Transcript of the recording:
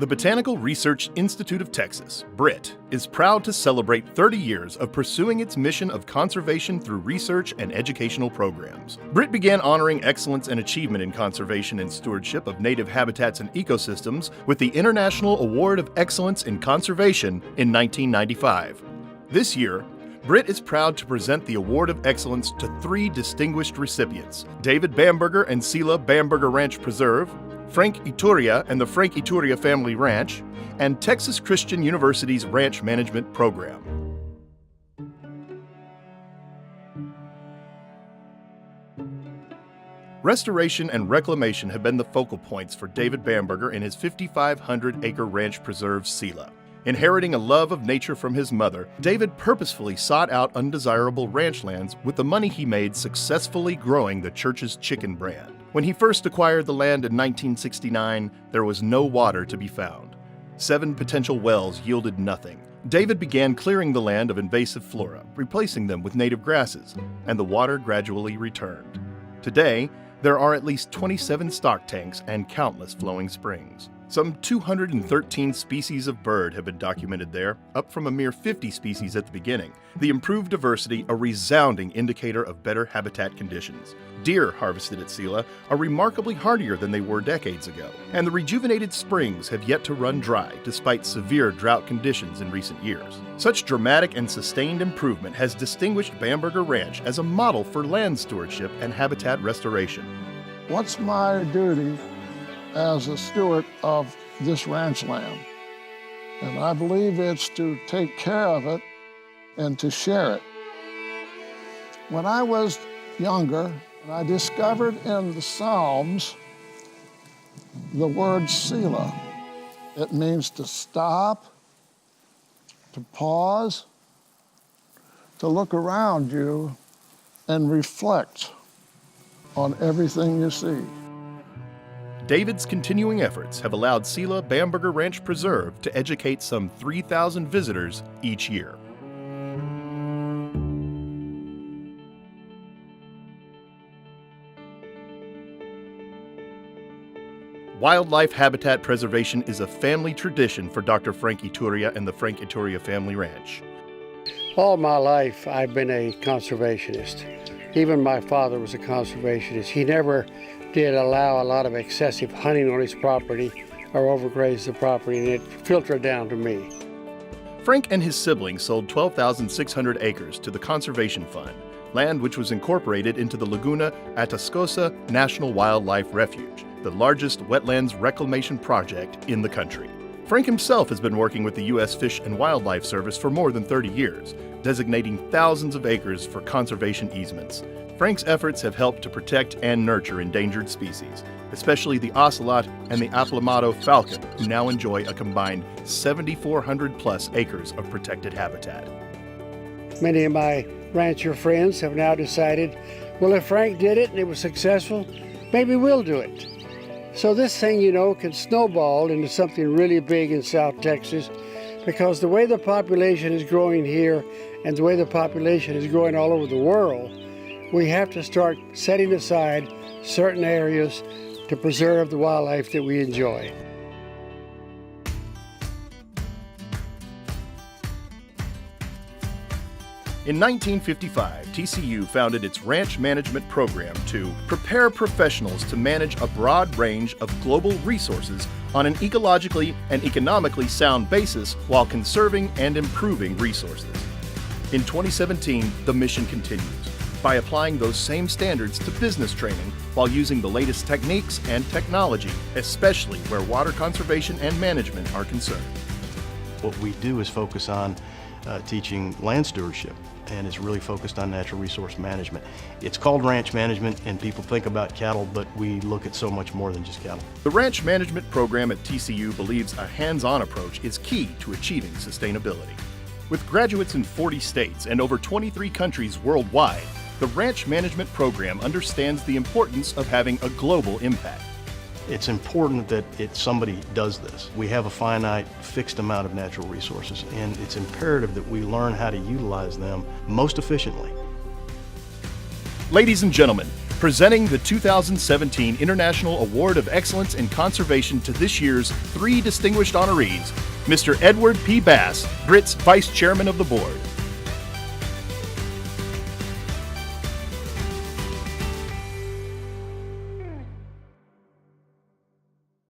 The Botanical Research Institute of Texas, Britt, is proud to celebrate 30 years of pursuing its mission of conservation through research and educational programs. Britt began honoring excellence and achievement in conservation and stewardship of native habitats and ecosystems with the International Award of Excellence in Conservation in 1995. This year, Britt is proud to present the Award of Excellence to 3 distinguished recipients: David Bamberger and Selah Bamberger Ranch Preserve, Frank Yturria and the Frank Yturria Family Ranch, and Texas Christian University's Ranch Management Program. Restoration and reclamation have been the focal points for David Bamberger in his 5,500-acre ranch preserve, Selah. Inheriting a love of nature from his mother, David purposefully sought out undesirable ranch lands with the money he made successfully growing the church's chicken brand. When he first acquired the land in 1969, there was no water to be found. 7 potential wells yielded nothing. David began clearing the land of invasive flora, replacing them with native grasses, and the water gradually returned. Today, there are at least 27 stock tanks and countless flowing springs. Some 213 species of bird have been documented there, up from a mere 50 species at the beginning. The improved diversity, a resounding indicator of better habitat conditions. Deer harvested at Selah are remarkably hardier than they were decades ago, and the rejuvenated springs have yet to run dry despite severe drought conditions in recent years. Such dramatic and sustained improvement has distinguished Bamberger Ranch as a model for land stewardship and habitat restoration. What's my duty as a steward of this ranch land? And I believe it's to take care of it and to share it. When I was younger, I discovered in the Psalms the word Selah. It means to stop, to pause, to look around you and reflect on everything you see. David's continuing efforts have allowed Selah Bamberger Ranch Preserve to educate some 3,000 visitors each year. Wildlife habitat preservation is a family tradition for Dr. Frank Yturria and the Frank Yturria Family Ranch. All my life, I've been a conservationist. Even my father was a conservationist. He never did allow a lot of excessive hunting on his property or overgraze the property, and it filtered down to me. Frank and his siblings sold 12,600 acres to the Conservation Fund, land which was incorporated into the Laguna Atascosa National Wildlife Refuge, the largest wetlands reclamation project in the country. Frank himself has been working with the U.S. Fish and Wildlife Service for more than 30 years, designating thousands of acres for conservation easements. Frank's efforts have helped to protect and nurture endangered species, especially the ocelot and the aplomado falcon, who now enjoy a combined 7,400 plus acres of protected habitat. Many of my rancher friends have now decided, well, if Frank did it and it was successful, maybe we'll do it. So this thing, can snowball into something really big in South Texas, because the way the population is growing here and the way the population is growing all over the world, we have to start setting aside certain areas to preserve the wildlife that we enjoy. In 1955, TCU founded its ranch management program to prepare professionals to manage a broad range of global resources on an ecologically and economically sound basis while conserving and improving resources. In 2017, the mission continues by applying those same standards to business training while using the latest techniques and technology, especially where water conservation and management are concerned. What we do is focus on teaching land stewardship, and it's really focused on natural resource management. It's called ranch management, and people think about cattle, but we look at so much more than just cattle. The ranch management program at TCU believes a hands-on approach is key to achieving sustainability. With graduates in 40 states and over 23 countries worldwide, the ranch management program understands the importance of having a global impact. It's important that somebody does this. We have a finite, fixed amount of natural resources, and it's imperative that we learn how to utilize them most efficiently. Ladies and gentlemen, Presenting the 2017 International Award of Excellence in Conservation to this year's 3 distinguished honorees, Mr. Edward P. Bass, Britt's Vice Chairman of the Board.